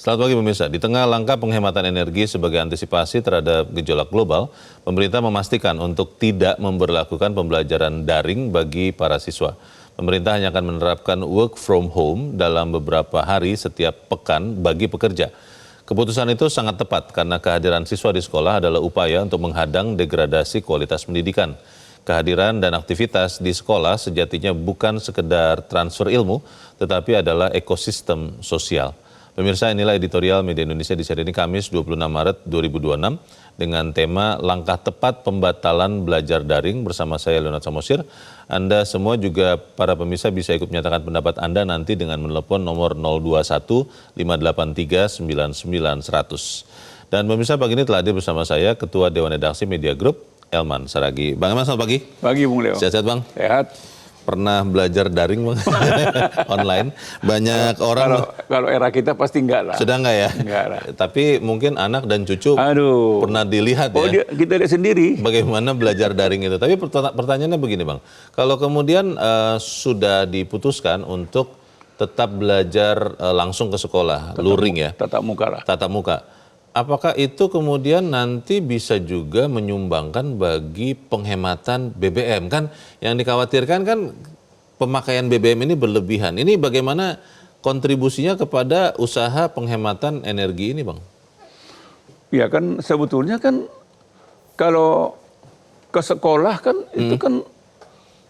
Selamat pagi pemirsa. Di tengah langkah penghematan energi sebagai antisipasi terhadap gejolak global, pemerintah memastikan untuk tidak memberlakukan pembelajaran daring bagi para siswa. Pemerintah hanya akan menerapkan work from home dalam beberapa hari setiap pekan bagi pekerja. Keputusan itu sangat tepat karena kehadiran siswa di sekolah adalah upaya untuk menghadang degradasi kualitas pendidikan. Kehadiran dan aktivitas di sekolah sejatinya bukan sekedar transfer ilmu, tetapi adalah ekosistem sosial. Pemirsa, inilah editorial Media Indonesia di seri ini Kamis 26 Maret 2026 dengan tema Langkah Tepat Pembatalan Belajar Daring bersama saya Leonard Samosir. Anda semua juga para pemirsa bisa ikut menyatakan pendapat Anda nanti dengan menelepon nomor 021 583 99 100. Dan pemirsa, pagi ini telah hadir bersama saya Ketua Dewan Redaksi Media Group, Elman Saragih. Bang Elman, selamat pagi. Pagi, Bung Leo. Sehat-sehat, Bang? Sehat. Pernah belajar daring, Bang? Online? Banyak orang... Kalau era kita pasti enggak lah. Sudah enggak ya? Enggak lah. Tapi mungkin anak dan cucu pernah dilihat ya. Kita lihat sendiri. Bagaimana belajar daring itu. Tapi pertanyaannya begini, Bang. Kalau kemudian sudah diputuskan untuk tetap belajar langsung ke sekolah, luring ya? Tatap muka lah. Tatap muka. Apakah itu kemudian nanti bisa juga menyumbangkan bagi penghematan BBM? Kan yang dikhawatirkan kan pemakaian BBM ini berlebihan. Ini bagaimana kontribusinya kepada usaha penghematan energi ini, Bang? Ya kan sebetulnya kan kalau ke sekolah kan itu kan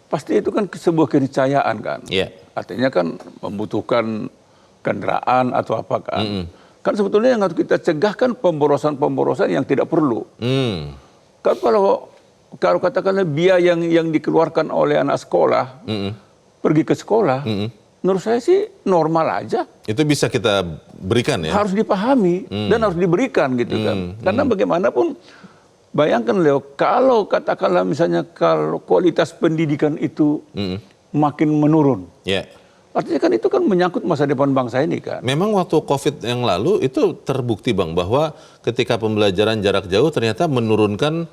pasti itu kan sebuah keniscayaan kan. Yeah. Artinya kan membutuhkan kendaraan atau apa kan. Kan sebetulnya yang harus kita cegah kan pemborosan-pemborosan yang tidak perlu. Kan kalau katakanlah biaya yang dikeluarkan oleh anak sekolah pergi ke sekolah, menurut saya sih normal aja. Itu bisa kita berikan ya? Harus dipahami dan harus diberikan gitu kan. Karena bagaimanapun, bayangkan Leo, kalau katakanlah misalnya kalau kualitas pendidikan itu makin menurun. Yeah. Artinya kan itu kan menyangkut masa depan bangsa ini kan. Memang waktu COVID yang lalu itu terbukti, Bang, bahwa ketika pembelajaran jarak jauh ternyata menurunkan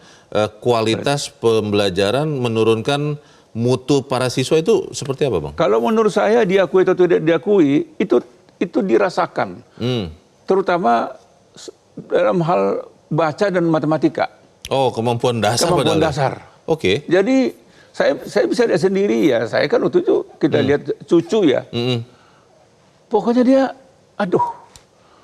kualitas pembelajaran, menurunkan mutu para siswa. Itu seperti apa, Bang? Kalau menurut saya diakui atau tidak diakui itu dirasakan. Terutama dalam hal baca dan matematika. Oh, kemampuan dasar. Kemampuan dasar. Oke. Jadi saya bisa lihat sendiri ya, saya kan waktu itu kita lihat cucu ya. Pokoknya dia,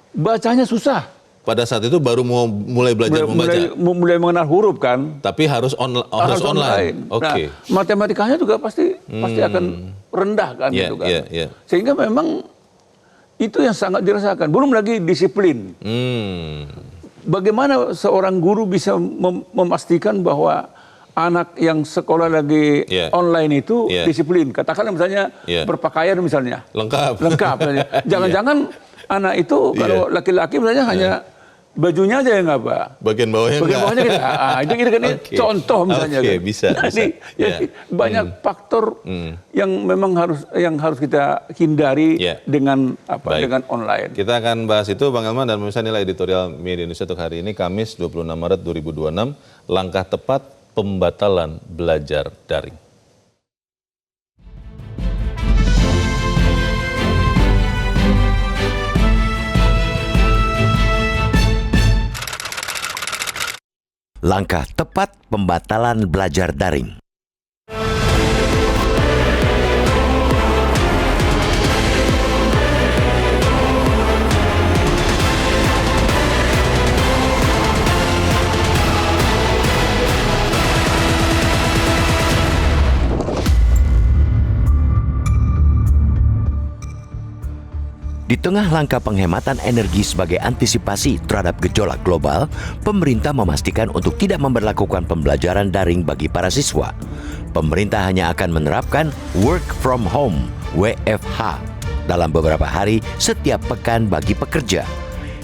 bacanya susah. Pada saat itu baru mulai belajar membaca. Mulai mengenal huruf kan. Tapi harus online. Oke. Nah, matematikanya juga pasti akan rendah kan gitu kan. Sehingga memang itu yang sangat dirasakan. Belum lagi disiplin. Bagaimana seorang guru bisa memastikan bahwa anak yang sekolah lagi online itu disiplin. Katakanlah misalnya berpakaian misalnya. Lengkap. Jangan-jangan anak itu kalau laki-laki misalnya hanya bajunya aja yang apa? Bagian bawahnya itu kan contoh misalnya. Bisa. Jadi banyak faktor yang memang harus kita hindari dengan dengan online. Kita akan bahas itu, Bang Elman, dan pemirsa, inilah editorial Media Indonesia untuk hari ini Kamis 26 Maret 2026. Langkah tepat pembatalan belajar daring. Langkah tepat pembatalan belajar daring. Di tengah langkah penghematan energi sebagai antisipasi terhadap gejolak global, pemerintah memastikan untuk tidak memberlakukan pembelajaran daring bagi para siswa. Pemerintah hanya akan menerapkan work from home (WFH) dalam beberapa hari setiap pekan bagi pekerja.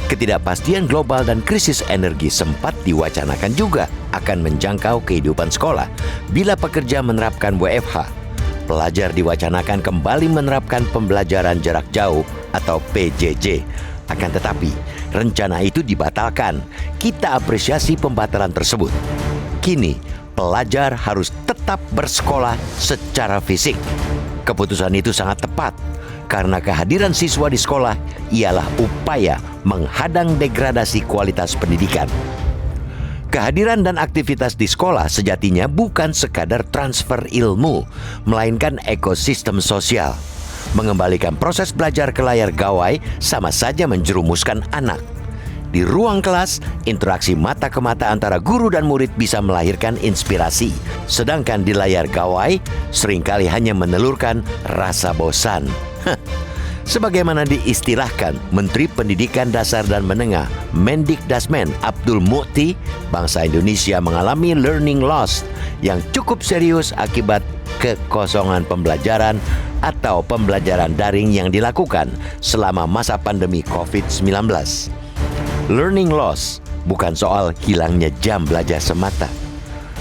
Ketidakpastian global dan krisis energi sempat diwacanakan juga akan menjangkau kehidupan sekolah bila pekerja menerapkan WFH. Pelajar diwacanakan kembali menerapkan pembelajaran jarak jauh atau PJJ. Akan tetapi, rencana itu dibatalkan. Kita apresiasi pembatalan tersebut. Kini, pelajar harus tetap bersekolah secara fisik. Keputusan itu sangat tepat karena kehadiran siswa di sekolah ialah upaya menghadang degradasi kualitas pendidikan. Kehadiran dan aktivitas di sekolah sejatinya bukan sekadar transfer ilmu, melainkan ekosistem sosial. Mengembalikan proses belajar ke layar gawai sama saja menjerumuskan anak. Di ruang kelas, interaksi mata ke mata antara guru dan murid bisa melahirkan inspirasi. Sedangkan di layar gawai, seringkali hanya menelurkan rasa bosan. Sebagaimana diistilahkan Menteri Pendidikan Dasar dan Menengah Mendikdasmen Abdul Mukhti, bangsa Indonesia mengalami learning loss yang cukup serius akibat kekosongan pembelajaran atau pembelajaran daring yang dilakukan selama masa pandemi COVID-19. Learning loss bukan soal hilangnya jam belajar semata,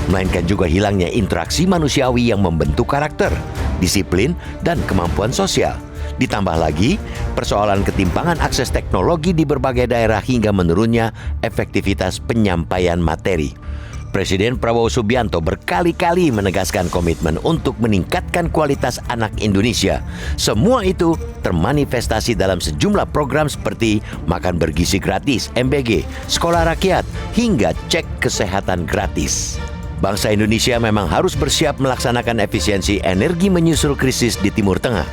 melainkan juga hilangnya interaksi manusiawi yang membentuk karakter, disiplin, dan kemampuan sosial. Ditambah lagi, persoalan ketimpangan akses teknologi di berbagai daerah hingga menurunnya efektivitas penyampaian materi. Presiden Prabowo Subianto berkali-kali menegaskan komitmen untuk meningkatkan kualitas anak Indonesia. Semua itu termanifestasi dalam sejumlah program seperti makan bergizi gratis, MBG, sekolah rakyat, hingga cek kesehatan gratis. Bangsa Indonesia memang harus bersiap melaksanakan efisiensi energi menyusul krisis di Timur Tengah.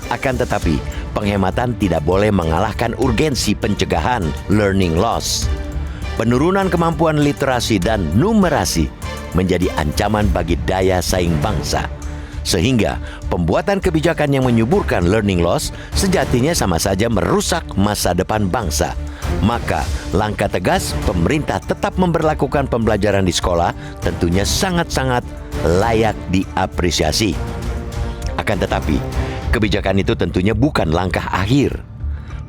Akan tetapi, penghematan tidak boleh mengalahkan urgensi pencegahan learning loss. Penurunan kemampuan literasi dan numerasi menjadi ancaman bagi daya saing bangsa. Sehingga pembuatan kebijakan yang menyuburkan learning loss sejatinya sama saja merusak masa depan bangsa. Maka langkah tegas pemerintah tetap memberlakukan pembelajaran di sekolah tentunya sangat-sangat layak diapresiasi. Akan tetapi, kebijakan itu tentunya bukan langkah akhir.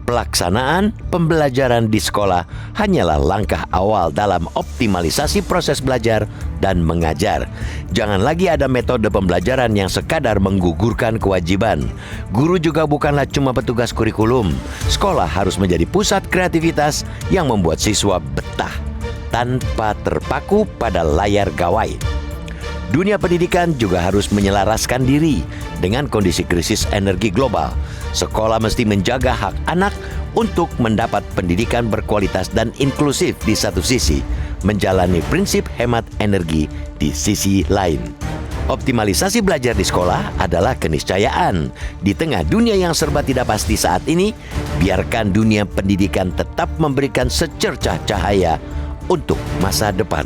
Pelaksanaan pembelajaran di sekolah hanyalah langkah awal dalam optimalisasi proses belajar dan mengajar. Jangan lagi ada metode pembelajaran yang sekadar menggugurkan kewajiban. Guru juga bukanlah cuma petugas kurikulum. Sekolah harus menjadi pusat kreativitas yang membuat siswa betah tanpa terpaku pada layar gawai. Dunia pendidikan juga harus menyelaraskan diri dengan kondisi krisis energi global. Sekolah mesti menjaga hak anak untuk mendapat pendidikan berkualitas dan inklusif di satu sisi, menjalani prinsip hemat energi di sisi lain. Optimalisasi belajar di sekolah adalah keniscayaan. Di tengah dunia yang serba tidak pasti saat ini, biarkan dunia pendidikan tetap memberikan secercah cahaya untuk masa depan.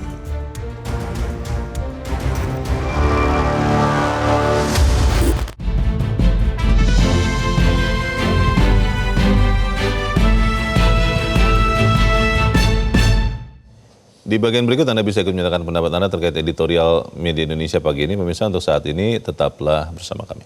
Di bagian berikut Anda bisa ikut menyatakan pendapat Anda terkait editorial Media Indonesia pagi ini. Pemirsa, untuk saat ini tetaplah bersama kami.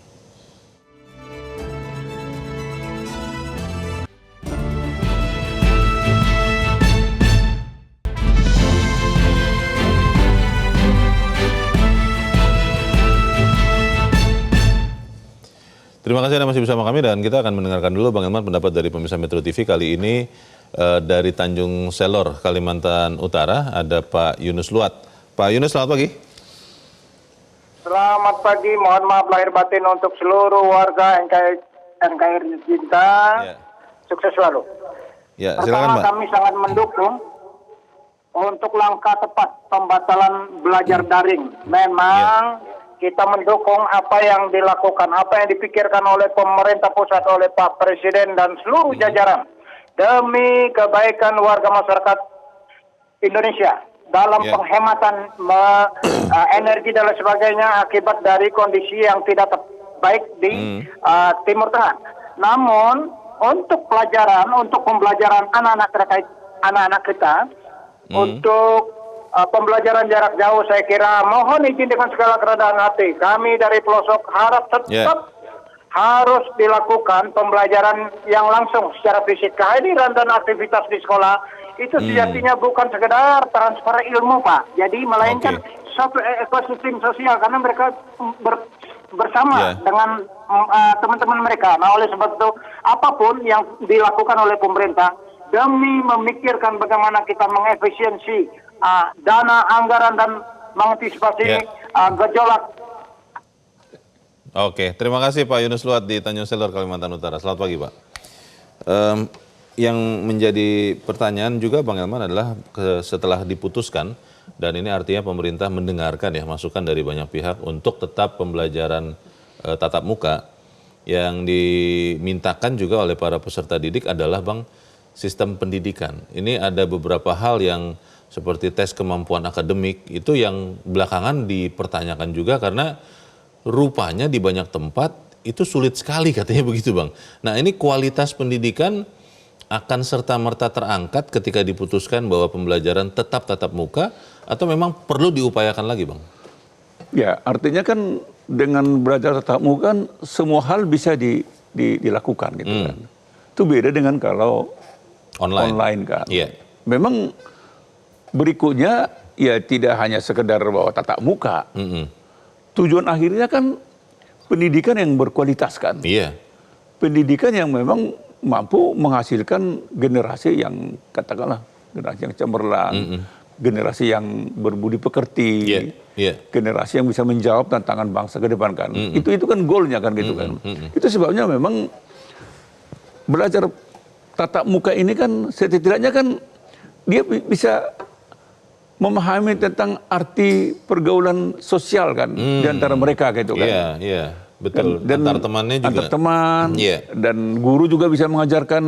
Terima kasih Anda masih bersama kami dan kita akan mendengarkan dulu bagaimana pendapat dari pemirsa Metro TV kali ini. Dari Tanjung Selor, Kalimantan Utara, ada Pak Yunus Luat. Pak Yunus, selamat pagi. Selamat pagi, mohon maaf lahir batin untuk seluruh warga NKRI Cinta. Ya. Sukses selalu. Ya, silakan, Pertama, Pak. kami sangat mendukung untuk langkah tepat pembatalan belajar daring. Memang kita mendukung apa yang dilakukan, apa yang dipikirkan oleh pemerintah pusat, oleh Pak Presiden dan seluruh jajaran. Demi kebaikan warga masyarakat Indonesia dalam penghematan energi dan lain sebagainya akibat dari kondisi yang tidak baik di Timur Tengah. Namun untuk pembelajaran anak-anak kita untuk pembelajaran jarak jauh, saya kira mohon izin dengan segala kerendahan hati kami dari pelosok harap tetap harus dilakukan pembelajaran yang langsung secara fisik. Kehadiran dan aktivitas di sekolah itu sejatinya bukan sekedar transfer ilmu, Pak. Jadi melainkan satu ekosistem sosial karena mereka bersama dengan teman-teman mereka. Nah, oleh sebab itu apapun yang dilakukan oleh pemerintah demi memikirkan bagaimana kita mengefisiensi dana anggaran dan mengantisipasi gejolak Oke, terima kasih Pak Yunus Luat di Tanjung Selor, Kalimantan Utara. Selamat pagi Pak. Yang menjadi pertanyaan juga Bang Elman adalah setelah diputuskan, dan ini artinya pemerintah mendengarkan ya masukan dari banyak pihak untuk tetap pembelajaran tatap muka, yang dimintakan juga oleh para peserta didik adalah Bang, sistem pendidikan. Ini ada beberapa hal yang seperti tes kemampuan akademik itu yang belakangan dipertanyakan juga karena rupanya di banyak tempat itu sulit sekali katanya begitu Bang. Nah ini kualitas pendidikan akan serta-merta terangkat ketika diputuskan bahwa pembelajaran tetap tatap muka atau memang perlu diupayakan lagi Bang? Ya, artinya kan dengan belajar tatap muka kan semua hal bisa dilakukan gitu kan. Itu beda dengan kalau online kan. Iya. Memang berikutnya ya tidak hanya sekedar bahwa tatap muka. Tujuan akhirnya kan pendidikan yang berkualitas kan. Iya. Pendidikan yang memang mampu menghasilkan generasi yang katakanlah generasi yang cemerlang, generasi yang berbudi pekerti, generasi yang bisa menjawab tantangan bangsa ke depan kan. Itu kan goalnya kan gitu kan. Itu sebabnya memang belajar tatap muka ini kan setidaknya kan dia bisa memahami tentang arti pergaulan sosial kan di antara mereka gitu kan. Iya, iya, betul. Dan antar temannya juga. Antar teman, dan guru juga bisa mengajarkan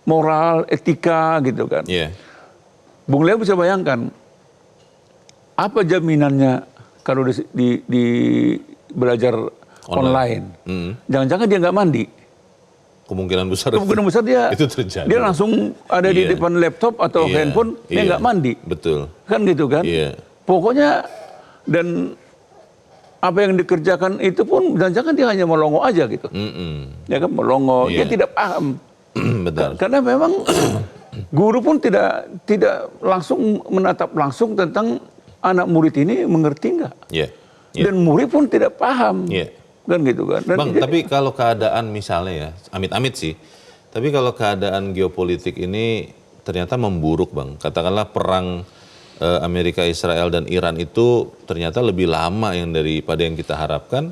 moral, etika gitu kan. Bung Leo bisa bayangkan apa jaminannya kalau di belajar online. Jangan-jangan dia nggak mandi. Kemungkinan besar dia itu terjadi. Dia langsung ada di depan laptop atau handphone, dia nggak mandi. Betul. Kan gitu kan. Pokoknya dan apa yang dikerjakan itu pun jangan-jangan dia hanya melongo aja gitu. Ya kan melongo, dia tidak paham. Betul. Karena memang guru pun tidak langsung menatap langsung tentang anak murid ini mengerti nggak. Dan murid pun tidak paham. Kan gitu kan. Dan Bang, tapi kalau keadaan misalnya ya, amit-amit sih, tapi kalau keadaan geopolitik ini ternyata memburuk Bang, katakanlah perang Amerika, Israel, dan Iran itu ternyata lebih lama daripada yang kita harapkan,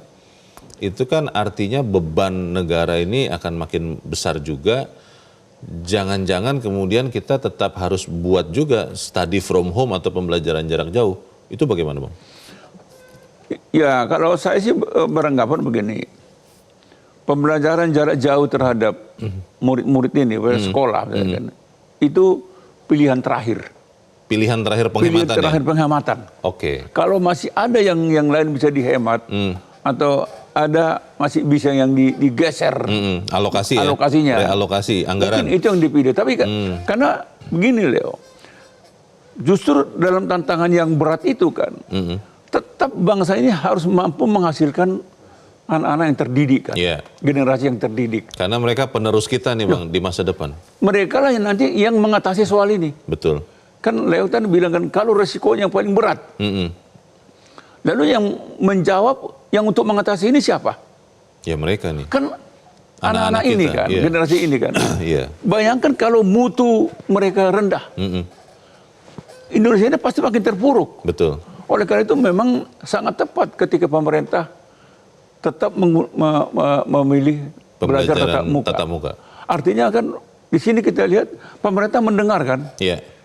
itu kan artinya beban negara ini akan makin besar juga. Jangan-jangan kemudian kita tetap harus buat juga study from home atau pembelajaran jarak jauh. Itu bagaimana Bang? Ya, kalau saya sih beranggapan begini. Pembelajaran jarak jauh terhadap murid-murid ini, sekolah, itu pilihan terakhir. Pilihan terakhir penghematan. Pilihan terakhir penghematan. Oke. Kalau masih ada yang lain bisa dihemat, atau ada masih bisa yang digeser alokasinya, realokasi anggaran. Mungkin itu yang dipilih. Tapi karena begini Leo, justru dalam tantangan yang berat itu kan, tetap bangsa ini harus mampu menghasilkan anak-anak yang terdidik kan, generasi yang terdidik. Karena mereka penerus kita nih Bang di masa depan. Mereka lah yang nanti yang mengatasi soal ini. Betul. Kan Leo tadi bilang kan kalau resikonya yang paling berat. Lalu yang menjawab yang untuk mengatasi ini siapa? Ya mereka nih. Kan anak-anak ini kan, generasi ini kan. Bayangkan kalau mutu mereka rendah. Indonesia ini pasti makin terpuruk. Betul. Oleh karena itu memang sangat tepat ketika pemerintah tetap memilih belajar tatap muka. Artinya kan di sini kita lihat pemerintah mendengarkan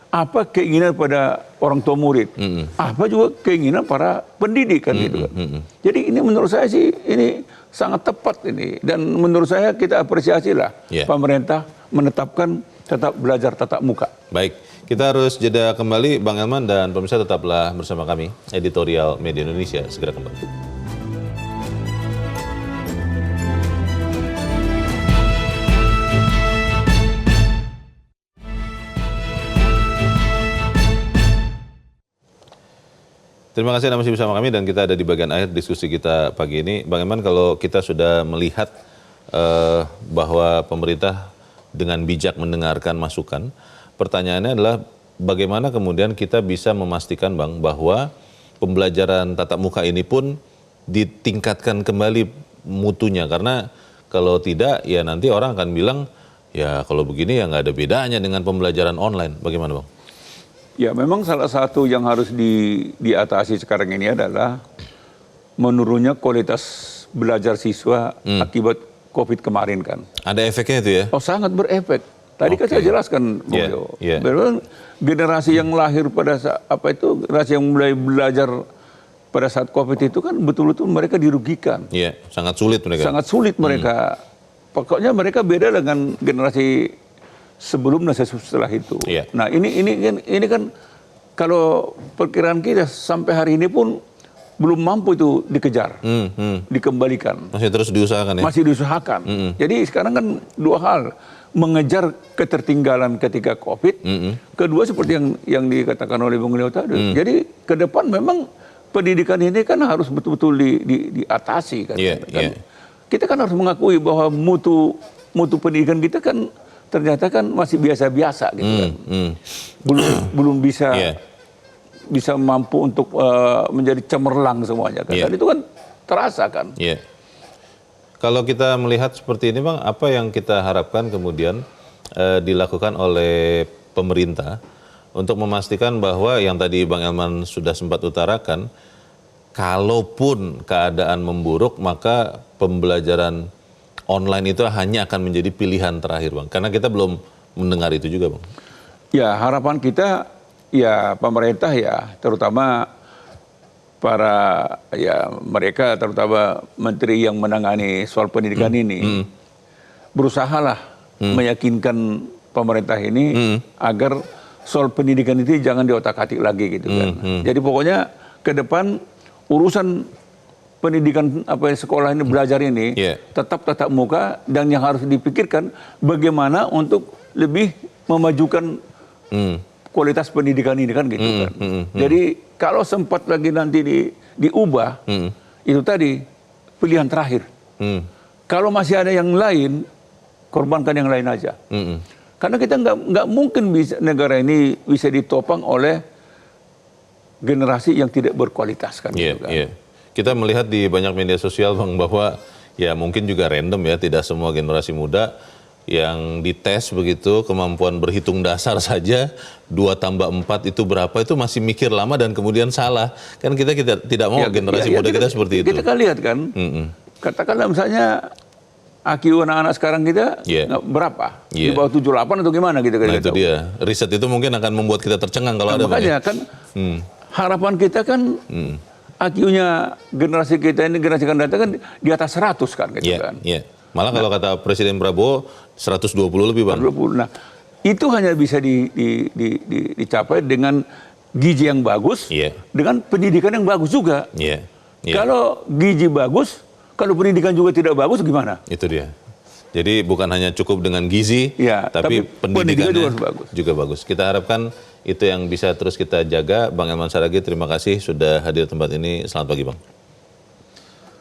apa keinginan pada orang tua murid, apa juga keinginan para pendidik kan gitu kan. Jadi ini menurut saya sih ini sangat tepat ini, dan menurut saya kita apresiasilah pemerintah menetapkan tetap belajar tatap muka. Baik. Kita harus jeda kembali, Bang Elman, dan pemirsa tetaplah bersama kami, Editorial Media Indonesia, segera kembali. Terima kasih Anda masih bersama kami, dan kita ada di bagian akhir diskusi kita pagi ini. Bang Elman, kalau kita sudah melihat bahwa pemerintah dengan bijak mendengarkan masukan, pertanyaannya adalah bagaimana kemudian kita bisa memastikan Bang bahwa pembelajaran tatap muka ini pun ditingkatkan kembali mutunya, karena kalau tidak ya nanti orang akan bilang ya kalau begini ya nggak ada bedanya dengan pembelajaran online. Bagaimana Bang? Ya memang salah satu yang harus diatasi sekarang ini adalah menurunnya kualitas belajar siswa akibat COVID kemarin kan. Ada efeknya itu ya? Oh, sangat berefek. Tadi kan saya jelaskan, Bung Yeah, Leo. yeah. Memang generasi yang lahir pada saat generasi yang mulai belajar pada saat COVID itu kan betul-betul mereka dirugikan. Iya, sangat sulit mereka. Sangat sulit mereka. Pokoknya mereka beda dengan generasi sebelum dan setelah itu. Iya. Nah, ini kan kalau perkiraan kita sampai hari ini pun belum mampu itu dikejar, dikembalikan. Masih terus diusahakan ya? Masih diusahakan. Jadi sekarang kan dua hal, mengejar ketertinggalan ketika COVID. Kedua seperti yang dikatakan oleh Bung Leo tadi. Jadi ke depan memang pendidikan ini kan harus betul-betul diatasi kan. Iya, iya. Kita kan harus mengakui bahwa mutu pendidikan kita kan ternyata kan masih biasa-biasa gitu kan. Belum bisa Iya. bisa mampu untuk menjadi cemerlang semuanya kan. Iya. Dan itu kan terasa kan. Iya. Kalau kita melihat seperti ini Bang, apa yang kita harapkan kemudian dilakukan oleh pemerintah untuk memastikan bahwa yang tadi Bang Elman sudah sempat utarakan, kalaupun keadaan memburuk maka pembelajaran online itu hanya akan menjadi pilihan terakhir Bang. Karena kita belum mendengar itu juga Bang. Ya, harapan kita ya pemerintah ya, terutama mereka terutama menteri yang menangani soal pendidikan ini berusahalah meyakinkan pemerintah ini agar soal pendidikan itu jangan diotak-atik lagi gitu kan. Jadi pokoknya ke depan urusan pendidikan sekolah ini belajar ini tetap tatap muka, dan yang harus dipikirkan bagaimana untuk lebih memajukan kualitas pendidikan ini kan gitu kan. Jadi kalau sempat lagi nanti diubah, itu tadi pilihan terakhir. Kalau masih ada yang lain, korbankan yang lain aja. Karena kita nggak mungkin negara ini bisa ditopang oleh generasi yang tidak berkualitas kan. Gitu kan. Kita melihat di banyak media sosial Bang bahwa ya mungkin juga random ya, tidak semua generasi muda yang dites begitu kemampuan berhitung dasar saja 2 tambah 4 itu berapa itu masih mikir lama dan kemudian salah. Kan kita tidak mau generasi muda kita seperti itu. Kita kan lihat kan, katakanlah misalnya IQ anak-anak sekarang kita berapa? Di bawah 78 atau gimana gitu kan. Nah itu dia, riset itu mungkin akan membuat kita tercengang kalau ada. Makanya kan harapan kita kan IQ-nya generasi kita ini, generasi akan datang kan di atas 100 kan gitu kan. Malah kalau kata Presiden Prabowo 120 lebih Bang. 120. Nah, itu hanya bisa dicapai dengan gizi yang bagus, dengan pendidikan yang bagus juga. Kalau gizi bagus, kalau pendidikan juga tidak bagus gimana? Itu dia. Jadi bukan hanya cukup dengan gizi, tapi pendidikannya juga bagus. Kita harapkan itu yang bisa terus kita jaga. Bang Elman Saragih, terima kasih sudah hadir di tempat ini. Selamat pagi Bang.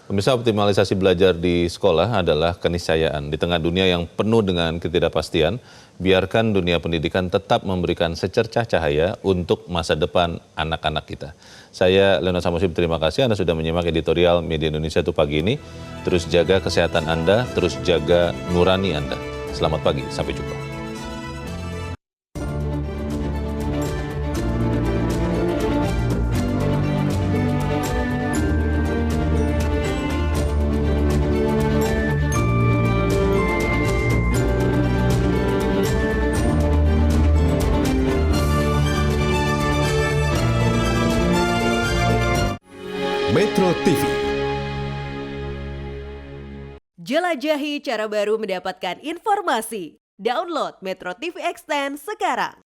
Pemirsa, optimalisasi belajar di sekolah adalah keniscayaan. Di tengah dunia yang penuh dengan ketidakpastian, biarkan dunia pendidikan tetap memberikan secercah cahaya untuk masa depan anak-anak kita. Saya Leonard Samosir, terima kasih Anda sudah menyimak editorial Media Indonesia itu pagi ini. Terus jaga kesehatan Anda, terus jaga nurani Anda. Selamat pagi, sampai jumpa. Metro TV. Jelajahi cara baru mendapatkan informasi. Download Metro TV Extend sekarang.